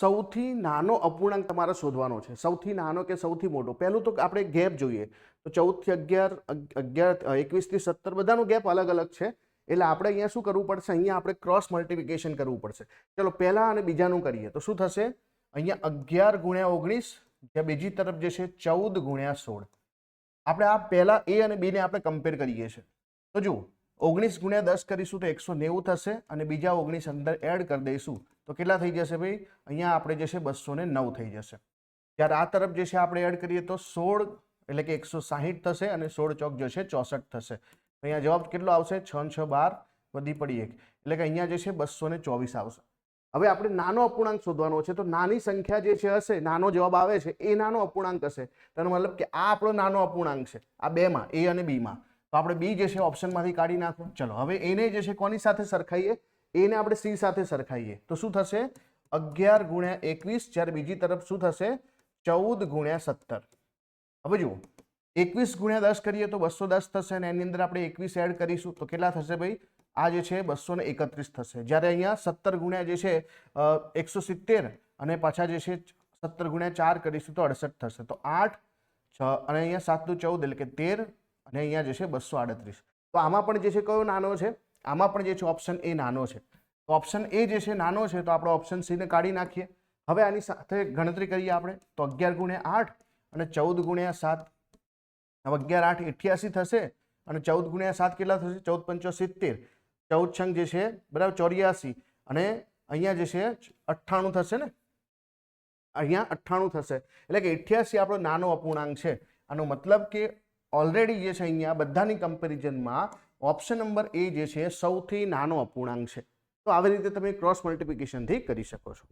સૌથી નાનો અપૂર્ણાંક તમારે શોધવાનો છે, સૌથી નાનો કે સૌથી મોટો. પહેલું તો આપણે ગેપ જોઈએ. તો 14 થી 11, 21 થી 17 બધાનો ગેપ અલગ અલગ છે. એટલે આપણે અહીંયા શું કરવું પડશે? અહીંયા આપણે ક્રોસ મલ્ટિપ્લિકેશન કરવું પડશે. ચલો પહેલા અને બીજાનું કરીએ તો શું થશે? અહીંયા 11 ગુણ્યા 19, જ્યાં બીજી તરફ જે છે 14 ગુણ્યા 16. આપણે આ પહેલા એ અને બી ને આપણે કમ્પેર કરીએ છીએ. તો જુઓ 19 ગુણ્યા 10 કરીશું તો 190 થશે, અને બીજા 19 અંદર એડ કરી દઈશું તો કેટલા થઈ જશે ભાઈ? અહીંયા આપણે જે છે 209 થઈ જશે. જ્યારે આ તરફ જે છે આપણે એડ કરીએ તો 16 એટલે કે 160 થશે, અને 16 ચોક જે છે 64 થશે. અહીંયા જવાબ કેટલો આવશે? 6 6 12 વધી પડી 1, એટલે કે અહીંયા જે છે 224 આવશે. હવે આપણે નાનો અપૂર્ણાંક શોધવાનો છે. તો નાની સંખ્યા જે છે હશે, નાનો જવાબ આવે છે એ નાનો અપૂર્ણાંક હશે. તેનો મતલબ કે આ આપણો નાનો અપૂર્ણાંક છે, આ બેમાં, એ અને બીમાં. તો આપણે બી જે છે ઓપ્શનમાંથી કાઢી નાખો. ચલો હવે એને જે છે કોની સાથે સરખાઈએ? એને આપણે સી સાથે સરખાઈએ તો શું થશે? 11 ગુણ્યા 21, જ્યારે બીજી તરફ શું થશે? 14 ગુણ્યા 17. હવે જુઓ 21 ગુણ્યા 10 કરીએ તો 210 થશે, અને એની અંદર આપણે 21 એડ કરીશું તો કેટલા થશે ભાઈ? આ જે છે 231 થશે. જ્યારે અહીંયા 17 ગુણ્યા જે છે 170, અને પાછા જે છે 17 ગુણ્યા 4 કરીશું તો 68 થશે. તો 8 6 અને અહીંયા 7 નું 14 એટલે કે 13, અને અહીંયા જે છે 238. તો આમાં પણ જે છે કયો નાનો છે? આમાં પણ જે છે ઓપ્શન એ નાનો છે. તો ઓપ્શન એ જે છે નાનો છે, તો આપણે ઓપ્શન સી ને કાઢી નાખીએ. હવે આની સાથે ગણતરી કરીએ આપણે તો 11 ગુણ્યા 8 અને 14 ગુણ્યા 7. હવે 11 8 88 થશે, અને 14 ગુણ્યા 7 કેટલા થશે? 14 પંચો 70, 14 છંગ જે છે બરાબર 84, અને અહીંયા જે છે 98 થશે ને, અહીંયા 98 થશે. એટલે કે 88 આપણો નાનો અપૂર્ણાંક છે. આનો મતલબ કે ઓલરેડી જે છે અહીંયા બધાની કમ્પેરિઝનમાં ઓપ્શન નંબર એ જે છે સૌથી નાનો અપૂર્ણાંક છે. તો આવી રીતે તમે ક્રોસ મલ્ટિપ્લિકેશનથી કરી શકો છો.